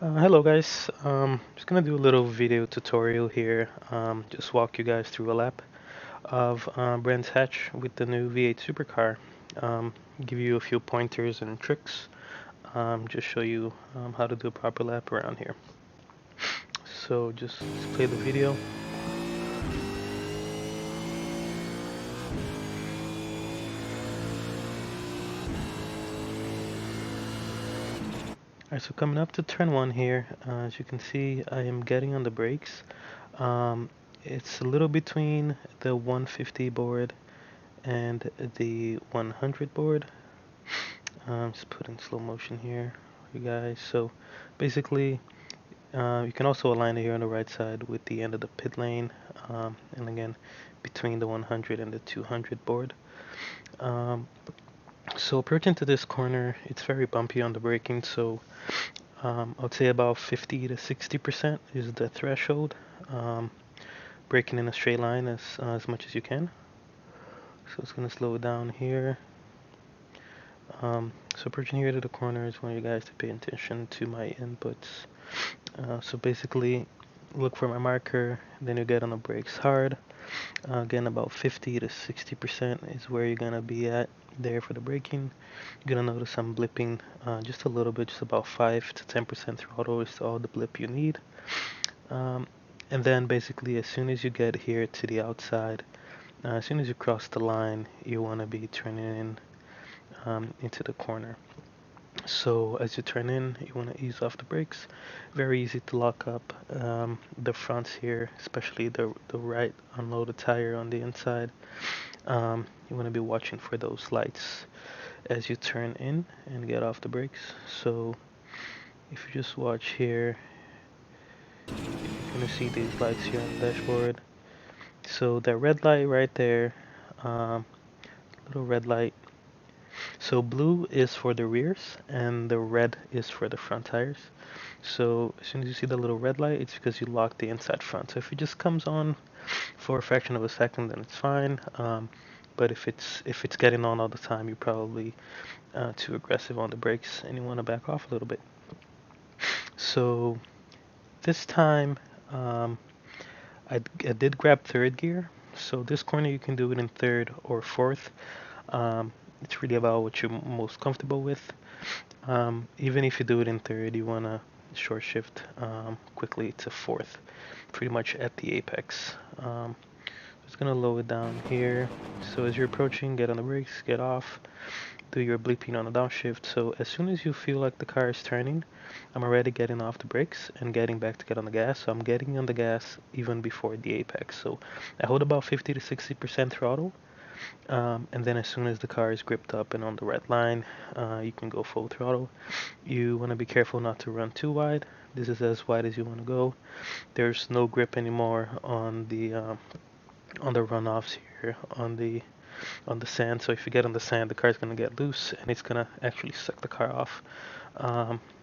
Hello guys, just gonna do a little video tutorial here, just walk you guys through a lap of Brands Hatch with the new V8 Supercar. Give you a few pointers and tricks, just show you how to do a proper lap around here. So just play the video. Alright, so coming up to turn 1 here, as you can see I am getting on the brakes. Um, it's a little between the 150 board and the 100 board. Just put in slow motion here for you guys. So basically, you can also align it here on the right side with the end of the pit lane, and again between the 100 and the 200 board. Um, so approaching to this corner, it's very bumpy on the braking, so I would say about 50 to 60% is the threshold. Braking in a straight line as much as you can. So it's gonna slow it down here. So approaching here to the corner, I just want you guys to pay attention to my inputs. So basically, look for my marker, then you get on the brakes hard. Again, about 50 to 60% is where you're gonna be at there for the braking. You're gonna notice I'm blipping just a little bit, just about 5 to 10% throttle is all the blip you need. Um, and then basically, as soon as you get here to the outside, as soon as you cross the line, you want to be turning in into the corner. So as you turn in, you want to ease off the brakes. Very easy to lock up the fronts here, especially the right unloaded tire on the inside. You want to be watching for those lights as you turn in and get off the brakes. So if you just watch here, you're gonna see these lights here on the dashboard. So that red light right there, little red light. So blue is for the rears and the red is for the front tires. So as soon as you see the little red light, it's because you locked the inside front. So if it just comes on for a fraction of a second, then it's fine. But if it's getting on all the time, you're probably too aggressive on the brakes and you want to back off a little bit. So this time, um, I did grab third gear. So this corner you can do it in third or fourth. Um, it's really about what you're most comfortable with. Even if you do it in third, you want to short shift quickly to fourth, pretty much at the apex. Just gonna lower it down here. So as you're approaching, get on the brakes, get off, do your bleeping on the downshift. So as soon as you feel like the car is turning, I'm already getting off the brakes and getting back to get on the gas. So I'm getting on the gas even before the apex. So I hold about 50 to 60% throttle. And then as soon as the car is gripped up and on the red line, you can go full throttle. You want to be careful not to run too wide. This is as wide as you want to go. There's no grip anymore on the runoffs here on the sand. So if you get on the sand, the car's gonna get loose and it's gonna actually suck the car off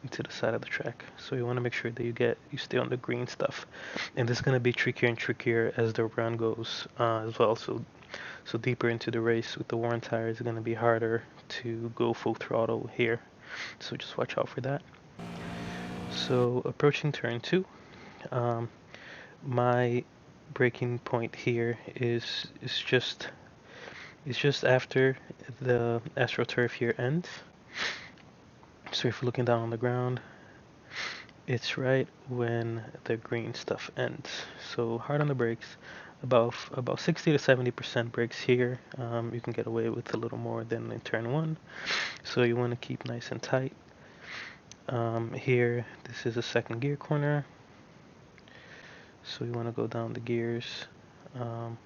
into the side of the track. So you want to make sure that you stay on the green stuff. And this is gonna be trickier and trickier as the run goes as well. So deeper into the race with the worn tires, it's gonna be harder to go full throttle here. So just watch out for that. So approaching turn 2, um, my braking point here is just after the AstroTurf here ends. So if you're looking down on the ground, it's right when the green stuff ends. So hard on the brakes, about 60 to 70% brakes here. You can get away with a little more than in turn 1. So you want to keep nice and tight. Here, this is a second gear corner. So you want to go down the gears. Um,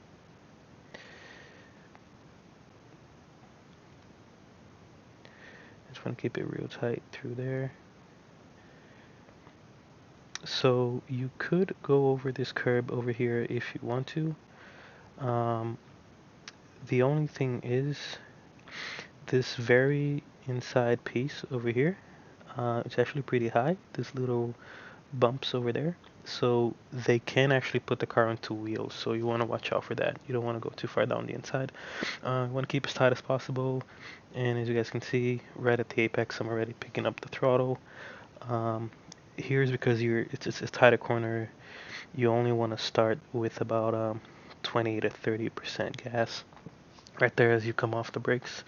just want to keep it real tight through there. So you could go over this curb over here if you want to. Um, the only thing is this very inside piece over here. It's actually pretty high. This little bumps over there. So they can actually put the car on two wheels. So you want to watch out for that. You don't want to go too far down the inside. You want to keep as tight as possible. And as you guys can see, right at the apex, I'm already picking up the throttle. Um, here's because it's a tighter corner. You only want to start with about 20 to 30% gas right there as you come off the brakes.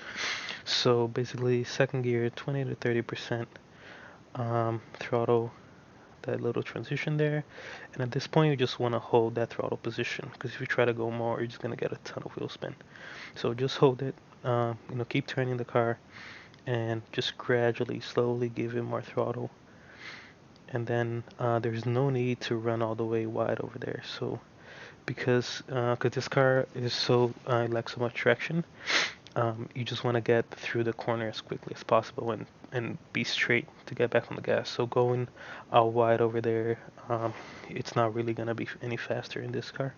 So basically, second gear, 20 to 30% throttle, that little transition there. And at this point, you just want to hold that throttle position, because if you try to go more, you're just gonna get a ton of wheel spin. So just hold it. Keep turning the car, and just gradually, slowly give it more throttle. And then there's no need to run all the way wide over there. So because this car is so lacks so much traction, you just want to get through the corner as quickly as possible and be straight to get back on the gas. So going out wide over there, it's not really gonna be any faster in this car.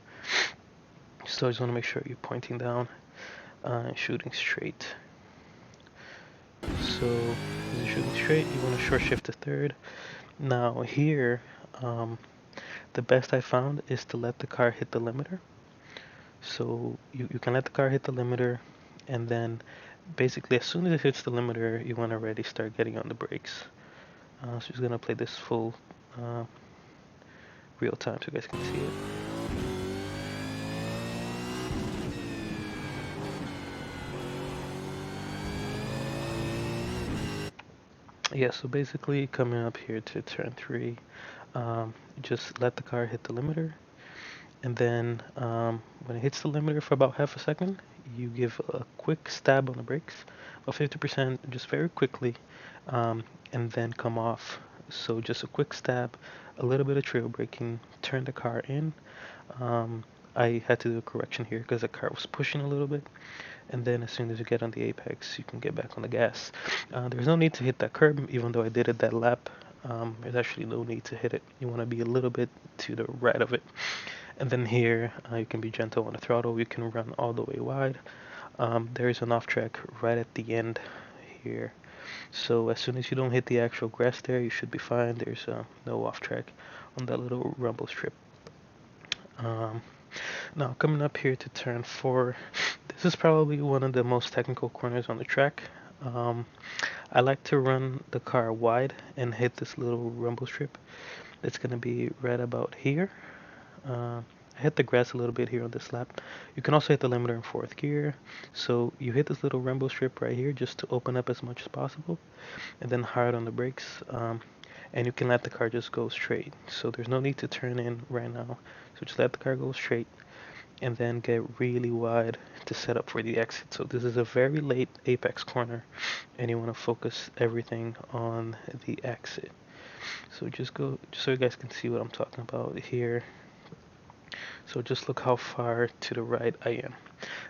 So I just want to make sure you're pointing down and shooting straight. So as you're shooting straight, you want to short shift to third. Now here, the best I found is to let the car hit the limiter. So you can let the car hit the limiter, and then basically as soon as it hits the limiter, you want to already start getting on the brakes. So just gonna play this full real time so you guys can see it. Yeah, so basically coming up here to turn 3, just let the car hit the limiter, and then when it hits the limiter for about half a second, you give a quick stab on the brakes, about 50%, just very quickly, and then come off. So just a quick stab, a little bit of trail braking, turn the car in. I had to do a correction here because the car was pushing a little bit, and then as soon as you get on the apex, you can get back on the gas. There's no need to hit that curb, even though I did it that lap. There's actually no need to hit it. You want to be a little bit to the right of it. And then here, you can be gentle on the throttle. You can run all the way wide. There is an off track right at the end here. So as soon as you don't hit the actual grass there, you should be fine. There's no off track on that little rumble strip. Now coming up here to turn 4, this is probably one of the most technical corners on the track. I like to run the car wide and hit this little rumble strip. It's gonna be right about here. I hit the grass a little bit here on this lap. You can also hit the limiter in 4th gear. So you hit this little rumble strip right here just to open up as much as possible, and then hard on the brakes. And you can let the car just go straight. So there's no need to turn in right now. So just let the car go straight, and then get really wide to set up for the exit. So this is a very late apex corner, and you want to focus everything on the exit. So just so you guys can see what I'm talking about here. So just look how far to the right I am.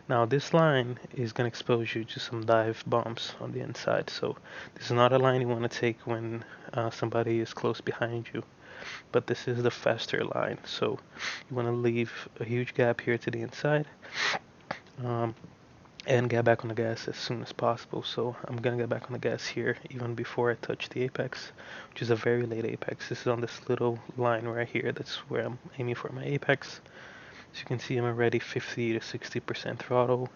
Now this line is going to expose you to some dive bombs on the inside. So this is not a line you want to take when somebody is close behind you, but this is the faster line. So you want to leave a huge gap here to the inside, and get back on the gas as soon as possible. So I'm gonna get back on the gas here even before I touch the apex, which is a very late apex. This is on this little line right here. That's where I'm aiming for my apex. As you can see, I'm already 50 to 60% throttle,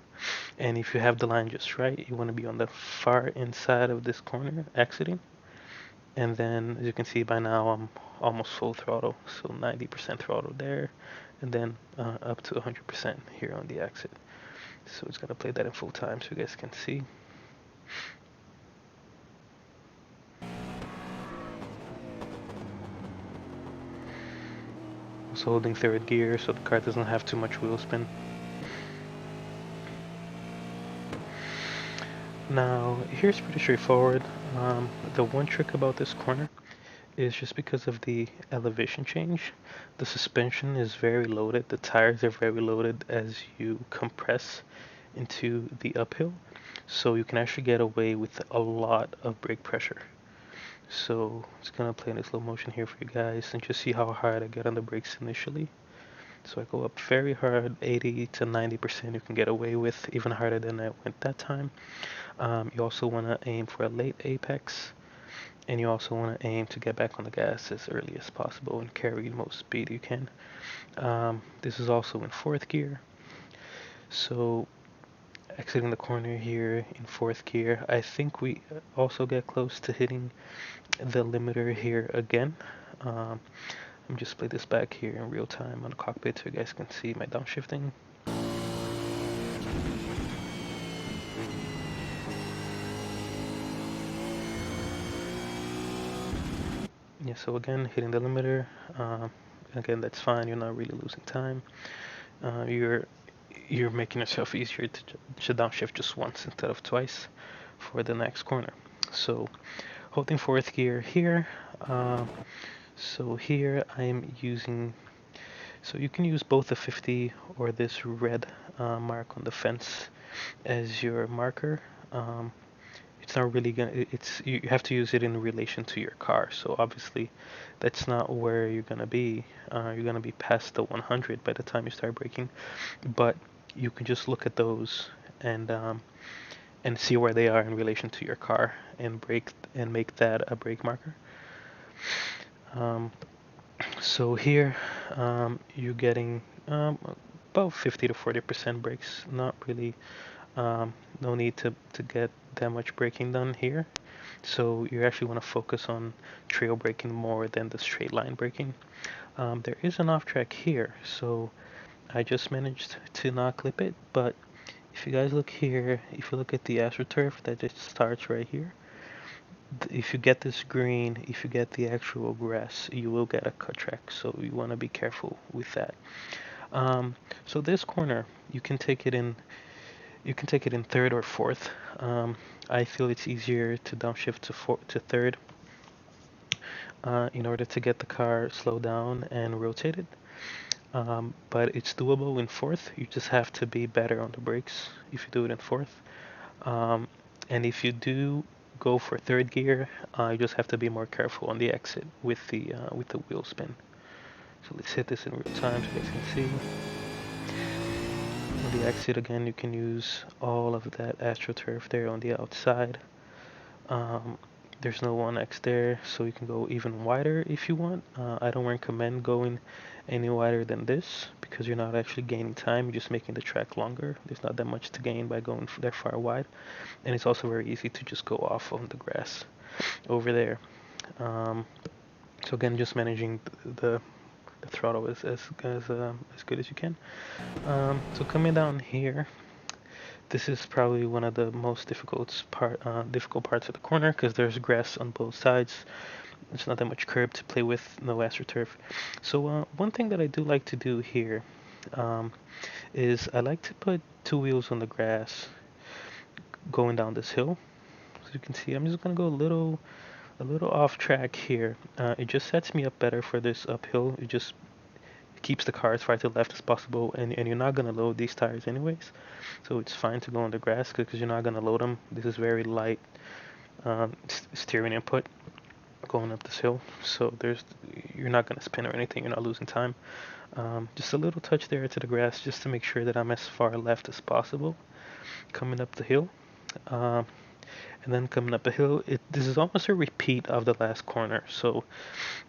and if you have the line just right, you want to be on the far inside of this corner exiting. And then as you can see by now, I'm almost full throttle, so 90% throttle there, and then up to 100% here on the exit. So it's gonna play that in full time so you guys can see. Also holding 3rd gear so the car doesn't have too much wheel spin. Now here's pretty straightforward. The one trick about this corner is just because of the elevation change, the suspension is very loaded, the tires are very loaded as you compress into the uphill, so you can actually get away with a lot of brake pressure. So it's gonna play in slow motion here for you guys and just see how hard I get on the brakes initially. So I go up very hard, 80 to 90% you can get away with, even harder than I went that time. You also want to aim for a late apex, and you also want to aim to get back on the gas as early as possible and carry the most speed you can. This is also in 4th gear. So exiting the corner here in 4th gear, I think we also get close to hitting the limiter here again. Let me just play this back here in real time on the cockpit so you guys can see my downshifting. Yeah, so again, hitting the limiter. Again, that's fine. You're not really losing time. You're making yourself easier to downshift just once instead of twice for the next corner. So holding fourth gear here. So here I'm using. So you can use both the 50 or this red mark on the fence as your marker. It's not really gonna. It's you have to use it in relation to your car. So obviously, that's not where you're gonna be. You're gonna be past the 100 by the time you start braking. But you can just look at those and see where they are in relation to your car and brake and make that a brake marker. Um, so here you're getting about 50 to 40% brakes. Not really. No need to get that much braking done here. So you actually want to focus on trail braking more than the straight line braking. There is an off track here, so I just managed to not clip it, but if you guys look here, if you look at the AstroTurf that just starts right here, if you get this green, if you get the actual grass, you will get a cut track, so you want to be careful with that. So this corner, you can take it in third or fourth. I feel it's easier to downshift to third in order to get the car slowed down and rotated. But it's doable in fourth. You just have to be better on the brakes if you do it in fourth. Um, and if you do go for third gear, you just have to be more careful on the exit with the wheel spin. So let's hit this in real time so you guys can see. On the exit again, you can use all of that AstroTurf there on the outside. Um, there's no 1x there, so you can go even wider if you want. I don't recommend going any wider than this because you're not actually gaining time, you're just making the track longer. There's not that much to gain by going that far wide, and it's also very easy to just go off on the grass over there. Um, so again, just managing the throttle as good as you can. So coming down here, this is probably one of the most difficult parts of the corner because there's grass on both sides. There's not that much curb to play with, no AstroTurf. So one thing that I do like to do here um, is I like to put two wheels on the grass going down this hill. As you can see, I'm just gonna go a little off track here. It just sets me up better for this uphill. It just keeps the car as far to the left as possible, and you're not gonna load these tires anyways. So it's fine to go on the grass because you're not gonna load them. This is very light steering input going up this hill, so you're not gonna spin or anything. You're not losing time. Just a little touch there to the grass just to make sure that I'm as far left as possible coming up the hill. Um, and then coming up a hill, this is almost a repeat of the last corner, so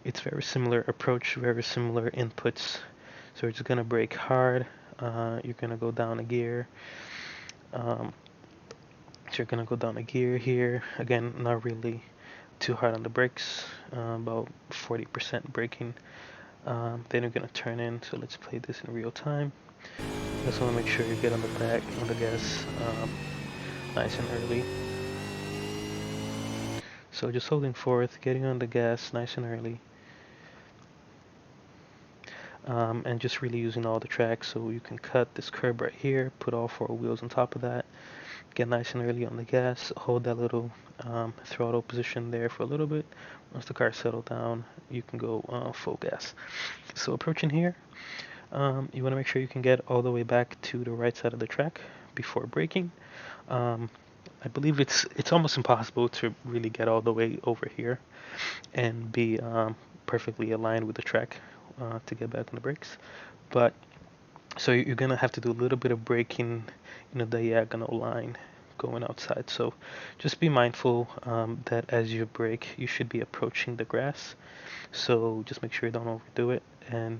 it's very similar approach, very similar inputs. So you're just gonna brake hard. You're gonna go down a gear. Um, so you're gonna go down a gear here. Again, not really too hard on the brakes, about 40% braking. Then you're gonna turn in. So let's play this in real time. Just want to make sure you get on the back on the gas nice and early. So just holding fourth, getting on the gas nice and early. And just really using all the tracks, so you can cut this curb right here, put all four wheels on top of that, get nice and early on the gas, hold that little throttle position there for a little bit. Once the car settled down, you can go full gas. So approaching here, you want to make sure you can get all the way back to the right side of the track before braking. I believe it's almost impossible to really get all the way over here and be perfectly aligned with the track to get back on the brakes. But so you're gonna have to do a little bit of braking in a diagonal line going outside. So just be mindful that as you brake, you should be approaching the grass. So just make sure you don't overdo it, and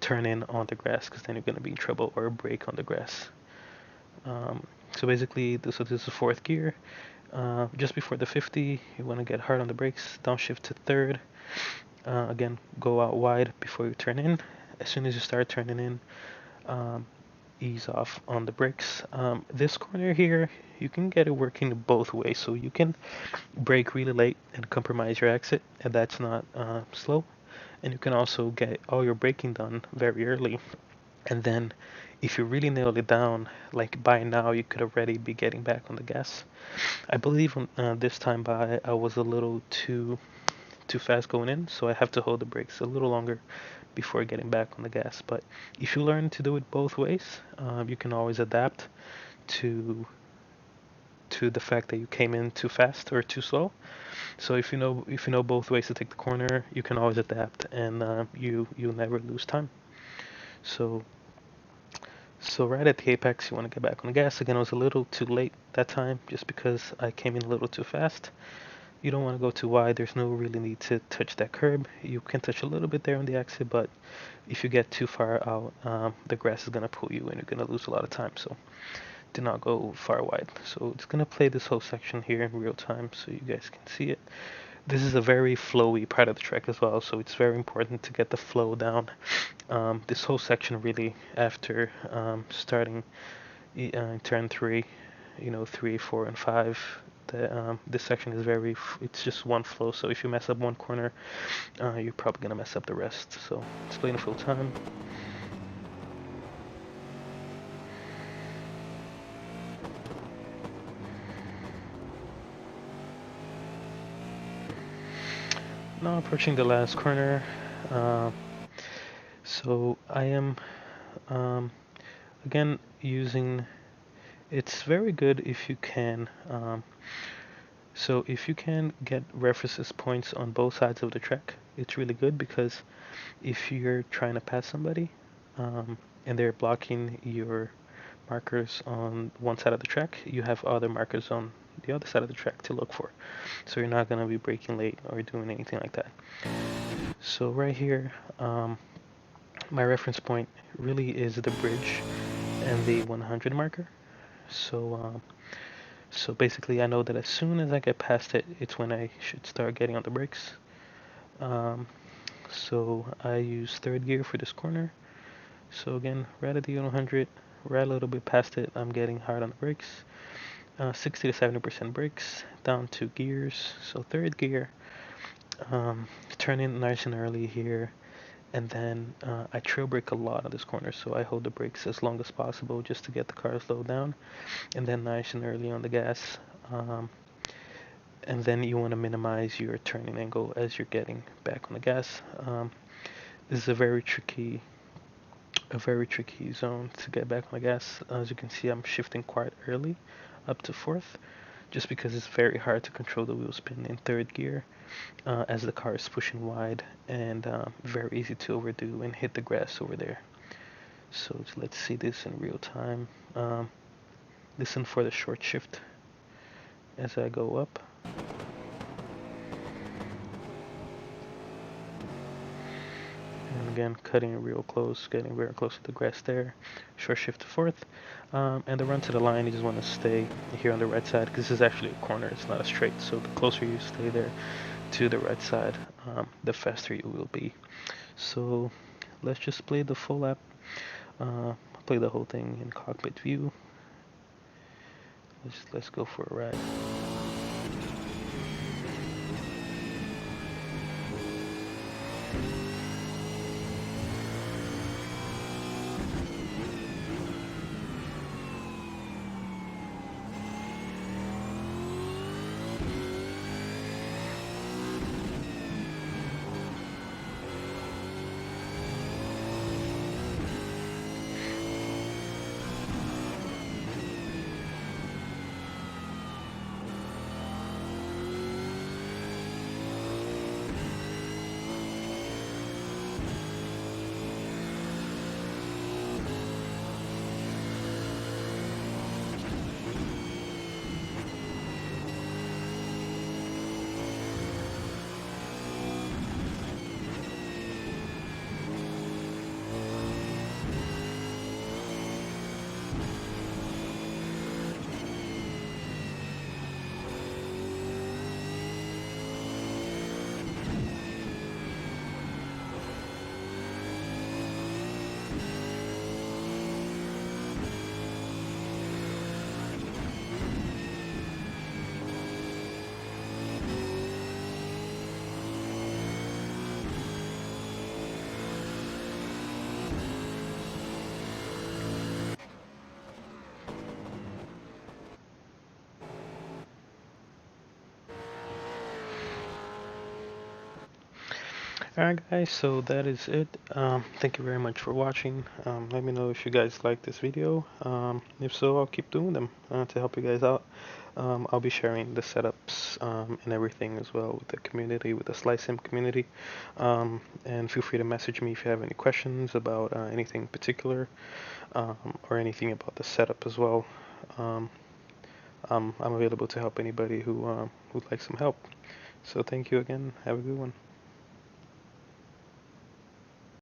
turn in on the grass because then you're gonna be in trouble, or brake on the grass. So basically, this is the fourth gear. Just before the 50, you want to get hard on the brakes, downshift to third. Again, go out wide before you turn in. As soon as you start turning in, um, ease off on the brakes. This corner here, you can get it working both ways. So you can brake really late and compromise your exit, and that's not slow. And you can also get all your braking done very early. And then if you really nail it down, like by now, you could already be getting back on the gas. I believe this time by I was a little too fast going in, so I have to hold the brakes a little longer before getting back on the gas. But if you learn to do it both ways, you can always adapt to the fact that you came in too fast or too slow. So if you know both ways to take the corner, you can always adapt, and you'll never lose time. So right at the apex, you want to get back on the gas. Again, I was a little too late that time just because I came in a little too fast. You don't want to go too wide. There's no really need to touch that curb. You can touch a little bit there on the exit, but if you get too far out, the grass is going to pull you and you're going to lose a lot of time. So do not go far wide. So it's going to play this whole section here in real time so you guys can see it. This is a very flowy part of the track as well, so it's very important to get the flow down. This whole section really, after starting turn 3, 3, 4, and 5, this section is it's just one flow, so if you mess up one corner, you're probably going to mess up the rest. So it's playing full time. Now approaching the last corner. So I am again using, it's very good if you can, so if you can get references points on both sides of the track, it's really good, because if you're trying to pass somebody and they're blocking your markers on one side of the track, you have other markers on the other side of the track to look for. So you're not going to be braking late or doing anything like that. So right here, my reference point really is the bridge and the 100 marker. So basically I know that as soon as I get past it, it's when I should start getting on the brakes. So I use third gear for this corner. So again, right at the 100, right a little bit past it, I'm getting hard on the brakes. 60 to 70% brakes, down 2 gears. So third gear, turn in nice and early here, and then I trail brake a lot on this corner, so I hold the brakes as long as possible just to get the car slowed down, and then nice and early on the gas. And then you want to minimize your turning angle as you're getting back on the gas. This is a very tricky zone to get back on the gas. As you can see, I'm shifting quite early up to fourth, just because it's very hard to control the wheel spin in third gear as the car is pushing wide, and very easy to overdo and hit the grass over there. So let's see this in real time. Listen for the short shift as I go up. And again, cutting real close, getting very close to the grass there. Short shift to fourth. And the run to the line, you just want to stay here on the right side, because this is actually a corner, it's not a straight. So the closer you stay there to the right side, the faster you will be. So let's just play the full lap. Play the whole thing in cockpit view. Let's go for a ride. Alright guys, so that is it. Thank you very much for watching. Let me know if you guys like this video. If so, I'll keep doing them to help you guys out. I'll be sharing the setups and everything as well with the community, with the Slice Sim community. And feel free to message me if you have any questions about anything in particular or anything about the setup as well. Um, I'm available to help anybody who would like some help. So thank you again. Have a good one.